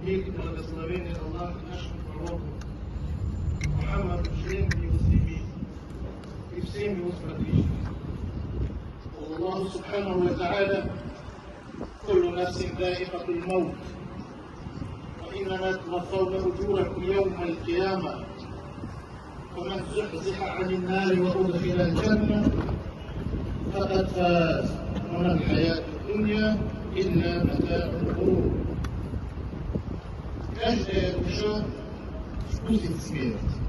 Njih blagosloveni Allah našem proroku Muhammadu, ženi muslimi i svim uspatišnim. Allah subhanahu wa ta'ala كل نفس ذائقة الموت وإنما توفون أجوركم يوم القيامة ومن زحزح عن النار وأدخل الجنة فقد فاز وما الحياة الدنيا إلا متاع الغرور. Każda dusza musi śmierć.